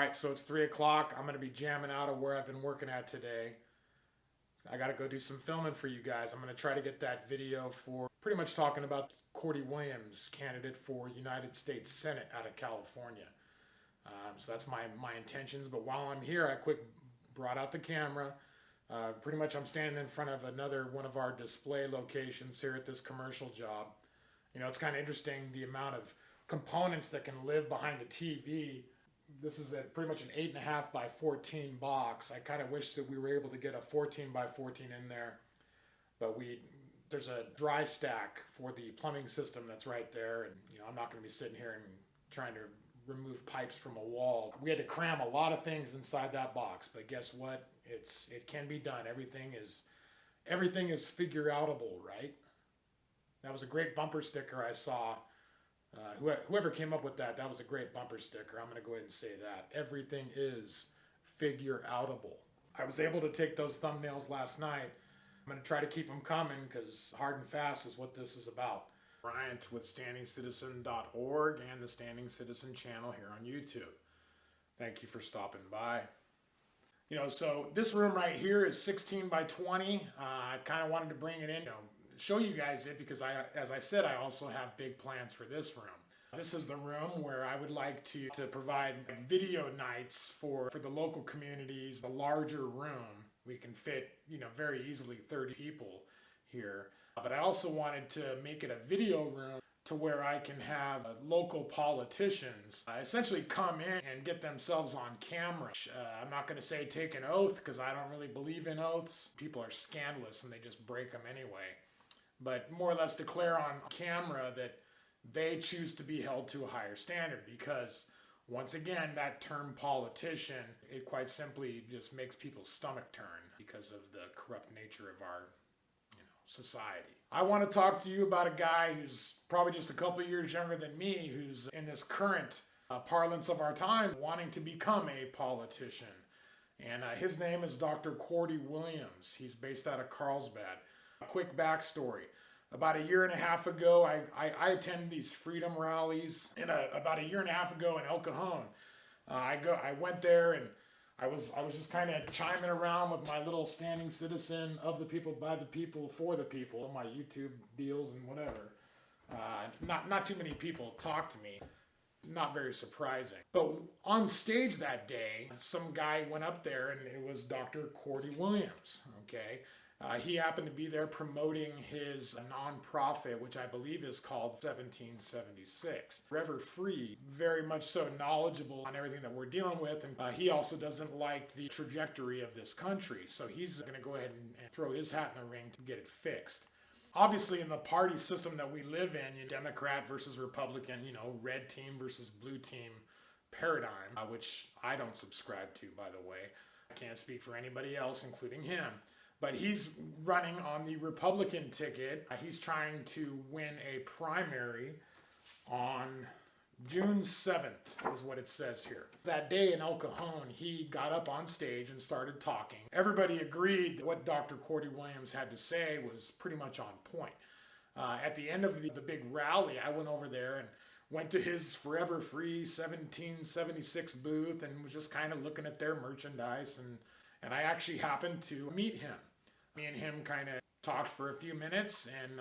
Alright, so it's 3 o'clock. I'm going to be jamming out of where I've been working at today. I got to go do some filming for you guys. I'm going to try to get that video for pretty much talking about Cordie Williams, candidate for United States Senate out of California. So that's my intentions. But while I'm here, I quick brought out the camera. Pretty much I'm standing in front of another one of our display locations here at this commercial job. You know, it's kind of interesting the amount of components that can live behind a TV. This is pretty much an 8.5 by 14 box. I kind of wish that we were able to get a 14 by 14 in there, but there's a dry stack for the plumbing system that's right there, and you know I'm not going to be sitting here and trying to remove pipes from a wall. We had to cram a lot of things inside that box, but guess what? It can be done. Everything is figure outable, right? That was a great bumper sticker I saw. Whoever came up with that was a great bumper sticker. I'm going to go ahead and say that. Everything is figure outable. I was able to take those thumbnails last night. I'm going to try to keep them coming because hard and fast is what this is about. Bryant with StandingCitizen.org and the Standing Citizen channel here on YouTube. Thank you for stopping by. You know, so this room right here is 16 by 20. I kind of wanted to bring it in, show you guys it because as I said, I also have big plans for this room. This is the room where I would like to provide video nights for the local communities, the larger room. We can fit, very easily 30 people here. But I also wanted to make it a video room to where I can have local politicians essentially come in and get themselves on camera. I'm not going to say take an oath because I don't really believe in oaths. People are scandalous and they just break them anyway. But more or less declare on camera that they choose to be held to a higher standard because, once again, that term politician, it quite simply just makes people's stomach turn because of the corrupt nature of our society. I want to talk to you about a guy who's probably just a couple of years younger than me, who's in this current parlance of our time wanting to become a politician. And his name is Dr. Cordie Williams. He's based out of Carlsbad. A quick backstory. About a year and a half ago, I attend these freedom rallies. About a year and a half ago in El Cajon, I went there and I was just kind of chiming around with my little standing citizen of the people, by the people, for the people, my YouTube deals and whatever. Not too many people talked to me. Not very surprising. But on stage that day, some guy went up there and it was Dr. Cordie Williams, okay? He happened to be there promoting his nonprofit, which I believe is called 1776. Forever Free, very much so knowledgeable on everything that we're dealing with, and he also doesn't like the trajectory of this country, so he's going to go ahead and throw his hat in the ring to get it fixed. Obviously, in the party system that we live in, Democrat versus Republican, red team versus blue team paradigm, which I don't subscribe to, by the way. I can't speak for anybody else, including him. But he's running on the Republican ticket. He's trying to win a primary on June 7th, is what it says here. That day in El Cajon, he got up on stage and started talking. Everybody agreed that what Dr. Cordie Williams had to say was pretty much on point. At the end of the big rally, I went over there and went to his Forever Free 1776 booth and was just kind of looking at their merchandise, and I actually happened to meet him. Me and him kind of talked for a few minutes, and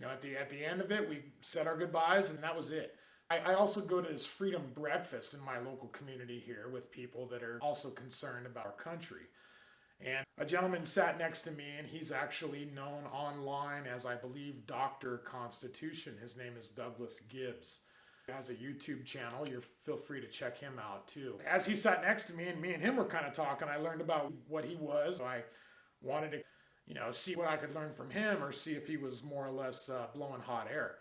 at the end of it, we said our goodbyes, and that was it. I also go to this freedom breakfast in my local community here with people that are also concerned about our country. And a gentleman sat next to me, and he's actually known online as, I believe, Dr. Constitution. His name is Douglas Gibbs. He has a YouTube channel. Feel free to check him out, too. As he sat next to me and him were kind of talking, I learned about what he was. So I wanted to, see what I could learn from him or see if he was more or less blowing hot air.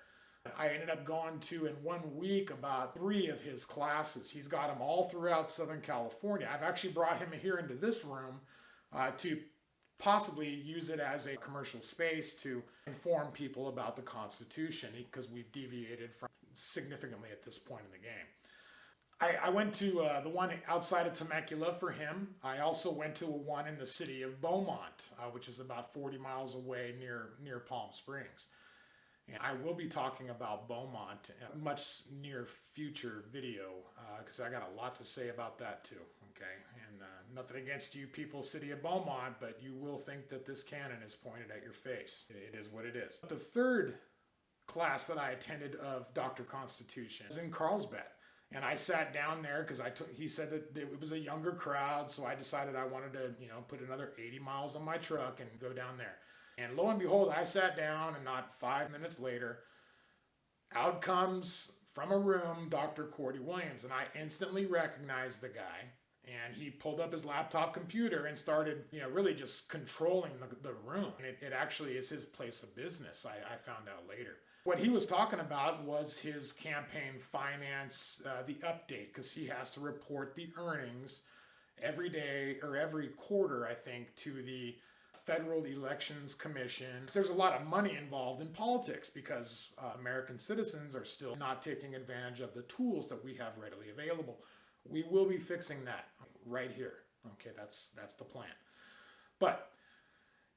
I ended up going to, in 1 week, about 3 of his classes. He's got them all throughout Southern California. I've actually brought him here into this room to possibly use it as a commercial space to inform people about the Constitution because we've deviated from significantly at this point in the game. I went to the one outside of Temecula for him. I also went to one in the city of Beaumont, which is about 40 miles away near Palm Springs. And I will be talking about Beaumont in a much near future video because I got a lot to say about that too. Okay, and nothing against you people, city of Beaumont, but you will think that this cannon is pointed at your face. It is what it is. The third class that I attended of Dr. Constitution was in Carlsbad. And I sat down there because he said that it was a younger crowd, so I decided I wanted to, put another 80 miles on my truck and go down there. And lo and behold, I sat down, and not 5 minutes later, out comes from a room Dr. Cordie Williams, and I instantly recognized the guy. And he pulled up his laptop computer and started, really just controlling the room. And it actually is his place of business, I found out later. What he was talking about was his campaign finance, the update, because he has to report the earnings every day or every quarter, I think, to the Federal Elections Commission. There's a lot of money involved in politics because American citizens are still not taking advantage of the tools that we have readily available. We will be fixing that right here. Okay, that's the plan. But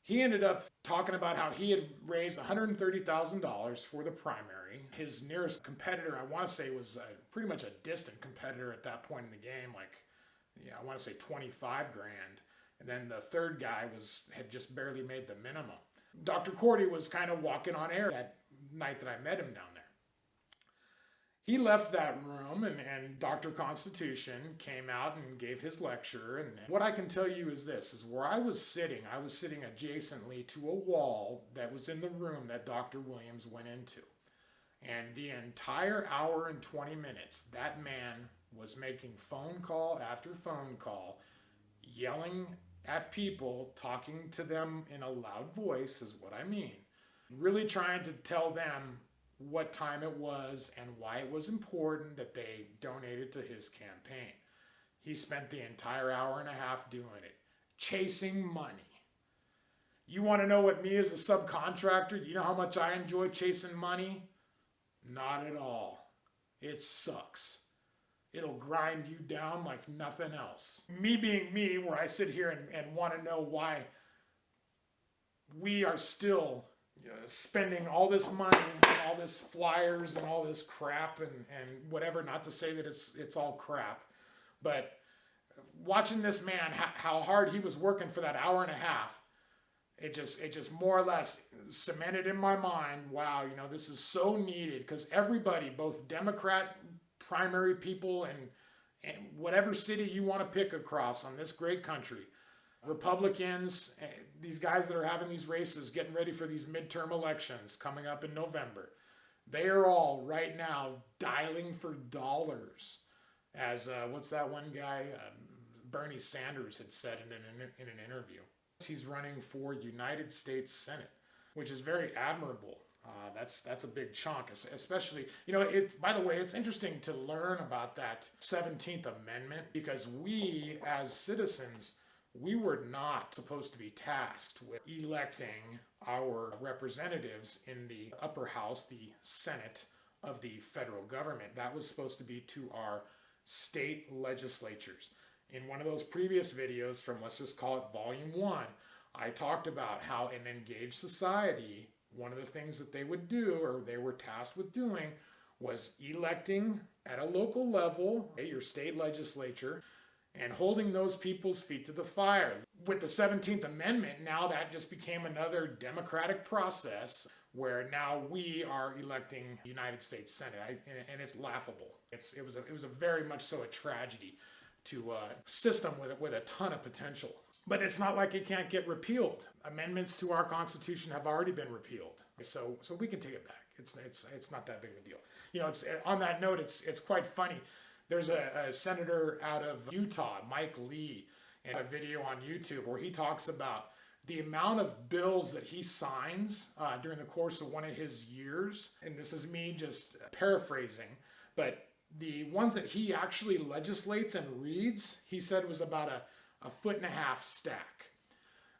he ended up talking about how he had raised $130,000 for the primary. His nearest competitor, I want to say, was pretty much a distant competitor at that point in the game, I want to say 25 grand. And then the third guy had just barely made the minimum. Dr. Cordie was kind of walking on air that night that I met him down there. He left that room and Dr. Constitution came out and gave his lecture. And what I can tell you is this, is where I was sitting adjacently to a wall that was in the room that Dr. Williams went into. And the entire hour and 20 minutes, that man was making phone call after phone call, yelling at people, talking to them in a loud voice is what I mean. Really trying to tell them what time it was and why it was important that they donated to his campaign. He spent the entire hour and a half doing it, chasing money. You want to know what me as a subcontractor, you know how much I enjoy chasing money? Not at all. It sucks. It'll grind you down like nothing else. Me being me, where I sit here and want to know why we are still spending all this money on all this flyers and all this crap and whatever, not to say that it's all crap, but watching this man, how hard he was working for that hour and a half, it just more or less cemented in my mind, wow, this is so needed, because everybody, both Democrat primary people and whatever city you want to pick across on this great country, Republicans, these guys that are having these races, getting ready for these midterm elections coming up in November, they are all right now dialing for dollars. As what's that one guy, Bernie Sanders, had said in an interview. He's running for United States Senate, which is very admirable. That's a big chunk, especially, by the way, it's interesting to learn about that 17th Amendment, because we as citizens, we were not supposed to be tasked with electing our representatives in the upper house, the Senate of the federal government. That was supposed to be to our state legislatures. In one of those previous videos from, let's just call it Volume 1, I talked about how in an engaged society, one of the things that they would do, or they were tasked with doing, was electing at a local level, your state legislature, and holding those people's feet to the fire. With the 17th Amendment, now that just became another democratic process where now we are electing the United States Senate, and it's laughable. It was a very much so a tragedy to a system with a ton of potential. But it's not like it can't get repealed. Amendments to our Constitution have already been repealed, so we can take it back. It's not that big of a deal. It's on that note. It's quite funny. There's a senator out of Utah, Mike Lee, in a video on YouTube where he talks about the amount of bills that he signs during the course of one of his years. And this is me just paraphrasing, but the ones that he actually legislates and reads, he said was about a 1.5 foot stack.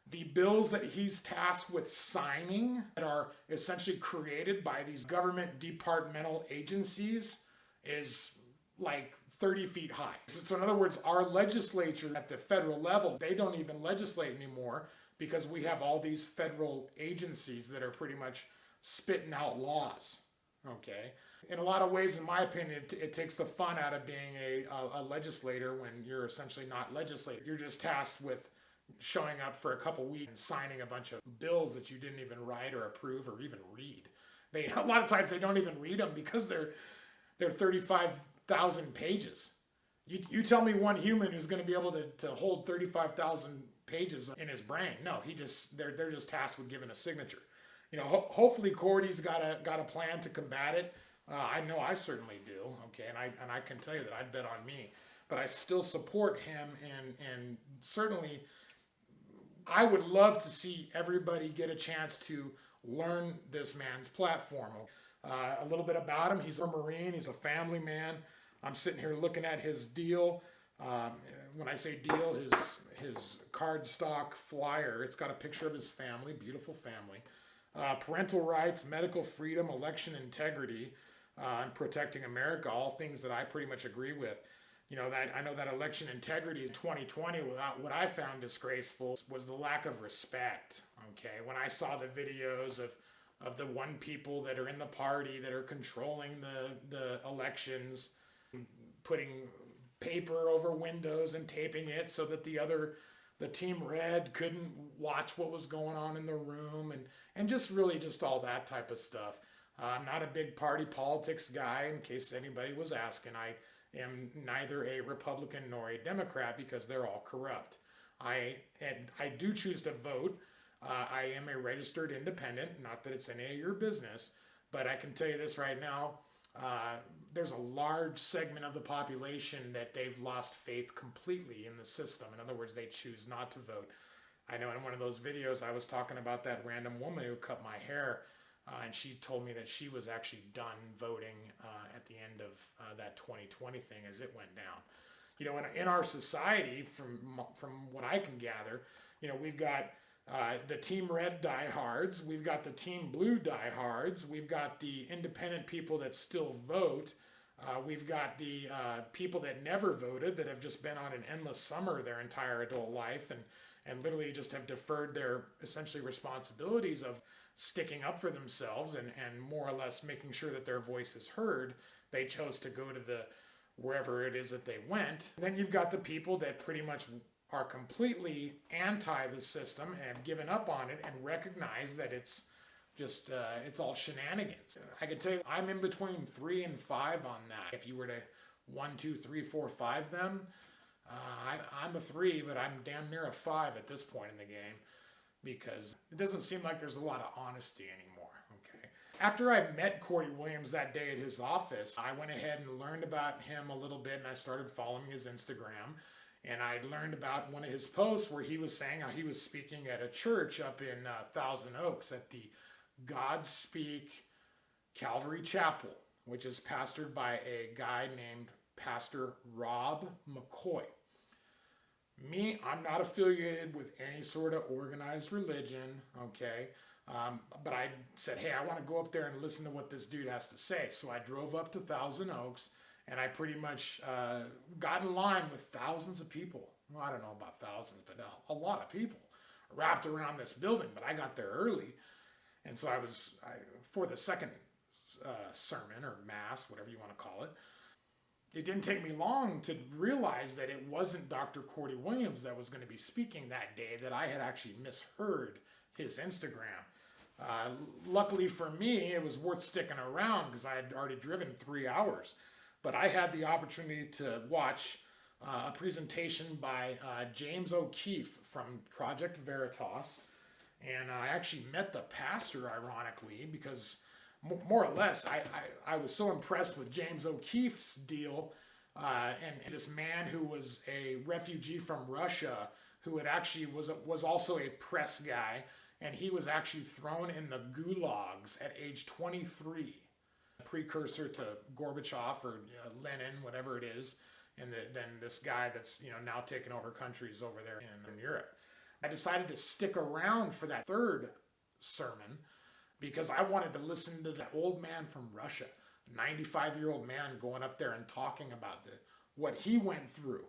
The bills that he's tasked with signing that are essentially created by these government departmental agencies is like 30 feet high. So in other words, our legislature at the federal level, they don't even legislate anymore because we have all these federal agencies that are pretty much spitting out laws. Okay. In a lot of ways, in my opinion, it takes the fun out of being a legislator when you're essentially not legislator. You're just tasked with showing up for a couple weeks and signing a bunch of bills that you didn't even write or approve or even read. A lot of times they don't even read them because they're 35,000 pages. You tell me one human who's going to be able to hold 35,000 pages in his brain. No, they're just tasked with giving a signature. Hopefully Cordie's got a plan to combat it. I know I certainly do. Okay, and I can tell you that I'd bet on me. But I still support him, and certainly I would love to see everybody get a chance to learn this man's platform. A little bit about him. He's a Marine. He's a family man. I'm sitting here looking at his deal. When I say deal, his cardstock flyer, it's got a picture of his family, beautiful family. Parental rights, medical freedom, election integrity, and protecting America, all things that I pretty much agree with. I know that election integrity in 2020, what I found disgraceful was the lack of respect. Okay, when I saw the videos of the one people that are in the party that are controlling the elections, putting paper over windows and taping it so that the team red couldn't watch what was going on in the room, and just all that type of stuff. I'm not a big party politics guy, in case anybody was asking. I am neither a Republican nor a Democrat because they're all corrupt. I do choose to vote. I am a registered independent, not that it's any of your business, but I can tell you this right now. There's a large segment of the population that they've lost faith completely in the system. In other words, they choose not to vote. I know in one of those videos I was talking about that random woman who cut my hair, and she told me that she was actually done voting at the end of that 2020 thing as it went down. In our society, from what I can gather, we've got the Team Red diehards, we've got the Team Blue diehards, we've got the independent people that still vote, we've got the people that never voted, that have just been on an endless summer their entire adult life and literally just have deferred their essentially responsibilities of sticking up for themselves and more or less making sure that their voice is heard. They chose to go to wherever it is that they went. And then you've got the people that pretty much are completely anti the system and have given up on it and recognize that it's just it's all shenanigans. I can tell you I'm in between 3 and 5 on that. If you were to 1, 2, 3, 4, 5 them, I'm a 3, but I'm damn near a 5 at this point in the game because it doesn't seem like there's a lot of honesty anymore. Okay. After I met Cordie Williams that day at his office, I went ahead and learned about him a little bit, and I started following his Instagram. And I learned about one of his posts where he was saying how he was speaking at a church up in Thousand Oaks at the God Speak Calvary Chapel, which is pastored by a guy named Pastor Rob McCoy. Me, I'm not affiliated with any sort of organized religion, okay? But I said, hey, I want to go up there and listen to what this dude has to say. So I drove up to Thousand Oaks, and I pretty much got in line with thousands of people. Well, I don't know about thousands, but a lot of people wrapped around this building. But I got there early, and so for the second sermon or mass, whatever you want to call it, it didn't take me long to realize that it wasn't Dr. Cordie Williams that was going to be speaking that day, that I had actually misheard his Instagram. Luckily for me, it was worth sticking around because I had already driven 3 hours. But I had the opportunity to watch a presentation by James O'Keefe from Project Veritas. And I actually met the pastor, ironically, because more or less, I was so impressed with James O'Keefe's deal and this man who was a refugee from Russia who had actually was also a press guy, and he was actually thrown in the gulags at age 23, precursor to Gorbachev or Lenin, whatever it is, and then this guy that's now taking over countries over there in Europe. I decided to stick around for that third sermon because I wanted to listen to that old man from Russia, 95-year-old man, going up there and talking about what he went through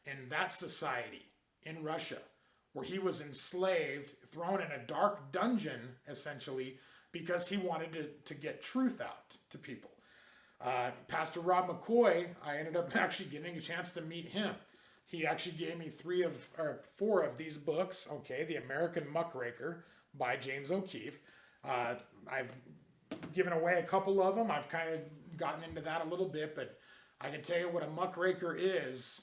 in that society in Russia, where he was enslaved, thrown in a dark dungeon, essentially, because he wanted to get truth out to people. Pastor Rob McCoy, I ended up actually getting a chance to meet him. He actually gave me 4 of these books. Okay, The American Muckraker by James O'Keefe. I've given away a couple of them. I've kind of gotten into that a little bit, but I can tell you what a muckraker is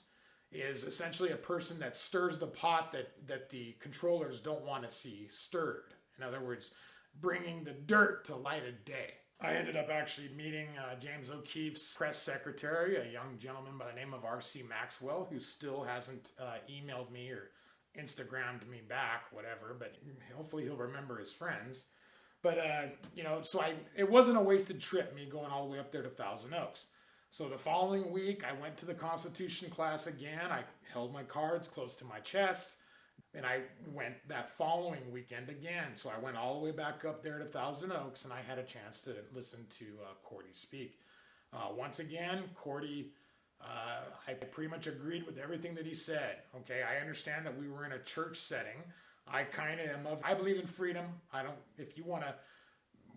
essentially a person that stirs the pot that the controllers don't want to see stirred. In other words, bringing the dirt to light of day. I ended up actually meeting James O'Keefe's press secretary, a young gentleman by the name of R.C. Maxwell, who still hasn't emailed me or Instagrammed me back, whatever, but hopefully he'll remember his friends. But, so it wasn't a wasted trip, me going all the way up there to Thousand Oaks. So the following week, I went to the Constitution class again. I held my cards close to my chest. And I went that following weekend again. So I went all the way back up there to Thousand Oaks, and I had a chance to listen to Cordie speak. Once again, Cordie, I pretty much agreed with everything that he said. Okay, I understand that we were in a church setting. I kind of am I believe in freedom. If you want to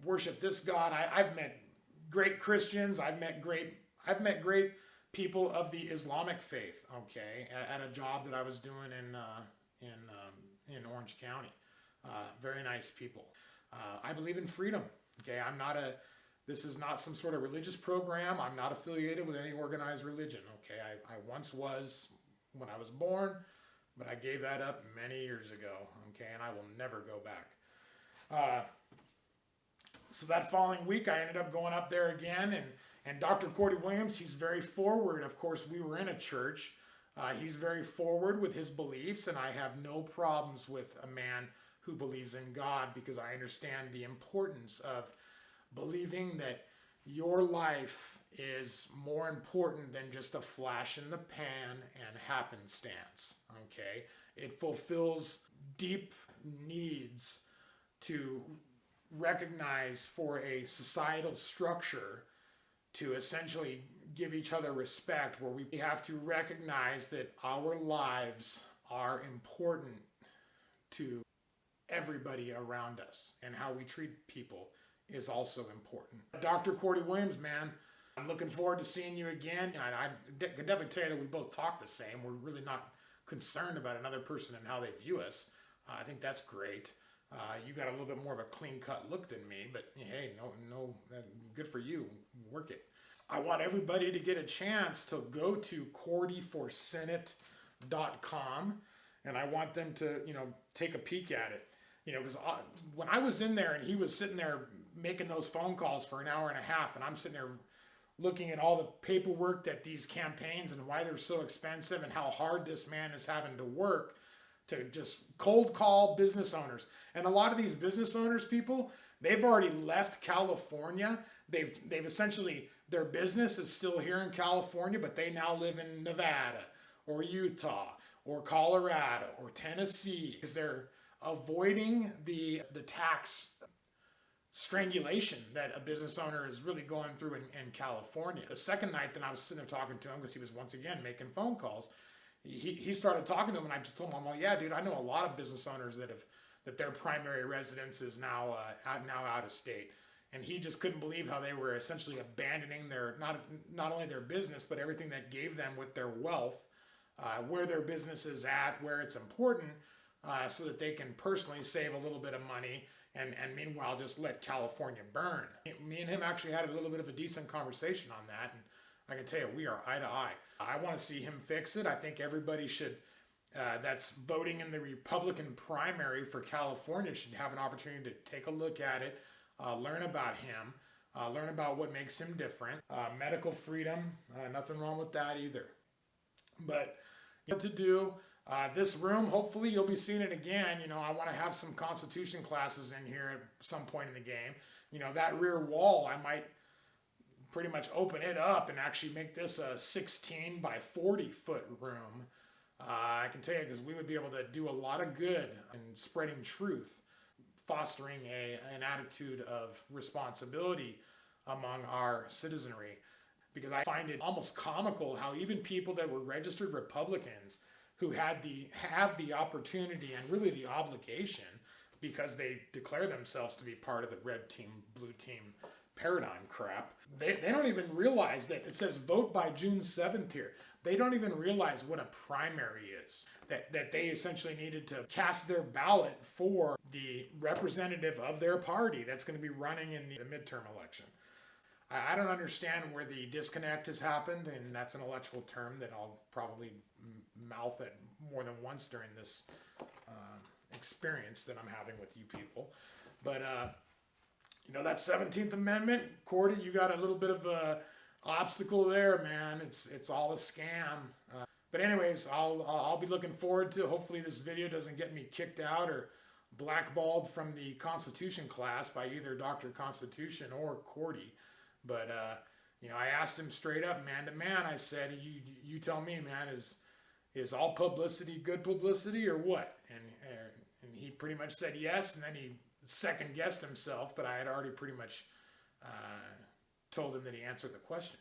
worship this God, I've met great Christians. I've met great people of the Islamic faith. Okay, at a job that I was doing in Orange County. Very nice people. I believe in freedom. Okay, this is not some sort of religious program. I'm not affiliated with any organized religion. Okay, I once was when I was born, but I gave that up many years ago. Okay, and I will never go back. So that following week, I ended up going up there again, and Dr. Cordie Williams, he's very forward. Of course, we were in a church. He's very forward with his beliefs, and I have no problems with a man who believes in God, because I understand the importance of believing that your life is more important than just a flash in the pan and happenstance. Okay, it fulfills deep needs to recognize for a societal structure to essentially give each other respect, where we have to recognize that our lives are important to everybody around us, and how we treat people is also important. Dr. Cordie Williams, man, I'm looking forward to seeing you again. And I can definitely tell you that we both talk the same. We're really not concerned about another person and how they view us. I think that's great. You got a little bit more of a clean-cut look than me, but hey, no, good for you. Work it. I want everybody to get a chance to go to cordieforsenate.com, and I want them to, take a peek at it. Because when I was in there and he was sitting there making those phone calls for an hour and a half, and I'm sitting there looking at all the paperwork that these campaigns and why they're so expensive and how hard this man is having to work to just cold call business owners. And a lot of these business owners, people, they've already left California. They've essentially, their business is still here in California, but they now live in Nevada or Utah or Colorado or Tennessee, because they're avoiding the tax strangulation that a business owner is really going through in California. The second night that I was sitting there talking to him, because he was once again making phone calls, he started talking to him, and I just told him, I'm like, yeah, dude, I know a lot of business owners that their primary residence is now out of state. And he just couldn't believe how they were essentially abandoning their not only their business, but everything that gave them with their wealth, where their business is at, where it's important, so that they can personally save a little bit of money, and meanwhile just let California burn. Me and him actually had a little bit of a decent conversation on that, and I can tell you, we are eye to eye. I want to see him fix it. I think everybody should, that's voting in the Republican primary for California, should have an opportunity to take a look at it, learn about him, learn about what makes him different. Medical freedom, nothing wrong with that either. But what to do, this room, hopefully you'll be seeing it again. I want to have some Constitution classes in here at some point in the game. That rear wall, I might pretty much open it up and actually make this a 16 by 40 foot room. I can tell you, because we would be able to do a lot of good in spreading truth, fostering an attitude of responsibility among our citizenry. Because I find it almost comical how even people that were registered Republicans, who have the opportunity and really the obligation because they declare themselves to be part of the red team, blue team paradigm crap. They don't even realize that it says vote by June 7th here. They don't even realize what a primary is. That they essentially needed to cast their ballot for the representative of their party that's going to be running in the midterm election. I don't understand where the disconnect has happened, and that's an electrical term that I'll probably mouth it more than once during this experience that I'm having with you people. But, you know, that 17th Amendment, Cordie, you got a little bit of a obstacle there, man. It's all a scam. But anyways, I'll be looking forward to, hopefully this video doesn't get me kicked out or blackballed from the Constitution class by either Dr. Constitution or Cordie. But, you know, I asked him straight up, man to man, I said, you tell me, man, is all publicity good publicity or what? And he pretty much said yes, and then he second guessed himself, but I had already pretty much told him that he answered the question.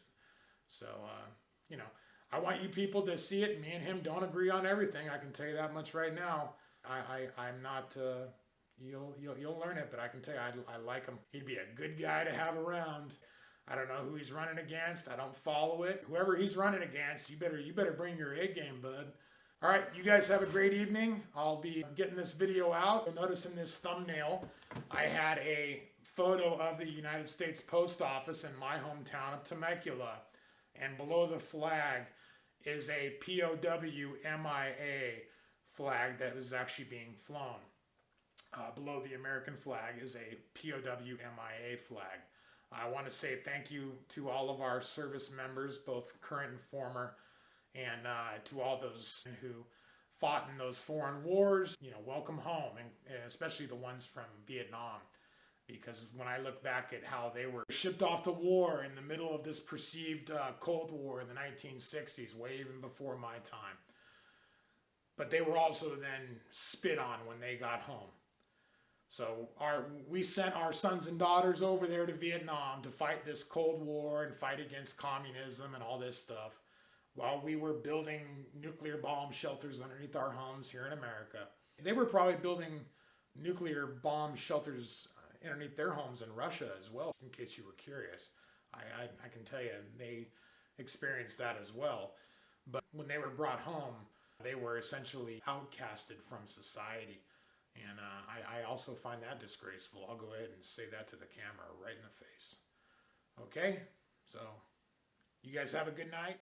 So, you know, I want you people to see it. Me and him don't agree on everything. I can tell you that much right now. I'm not, you'll learn it, but I can tell you, I like him. He'd be a good guy to have around. I don't know who he's running against. I don't follow it. Whoever he's running against, you better bring your A game, bud. All right, you guys have a great evening. I'll be getting this video out. You'll notice in this thumbnail, I had a photo of the United States Post Office in my hometown of Temecula. And below the flag is a POW MIA flag that was actually being flown. Below the American flag is a POW MIA flag. I want to say thank you to all of our service members, both current and former, and to all those who fought in those foreign wars. You know, welcome home, and especially the ones from Vietnam. Because when I look back at how they were shipped off to war in the middle of this perceived Cold War in the 1960s, way even before my time. But they were also then spit on when they got home. So we sent our sons and daughters over there to Vietnam to fight this Cold War and fight against communism and all this stuff, while we were building nuclear bomb shelters underneath our homes here in America. They were probably building nuclear bomb shelters underneath their homes in Russia as well, in case you were curious. I can tell you they experienced that as well. But when they were brought home, they were essentially outcasted from society. And I also find that disgraceful. I'll go ahead and say that to the camera right in the face. Okay? So, you guys have a good night.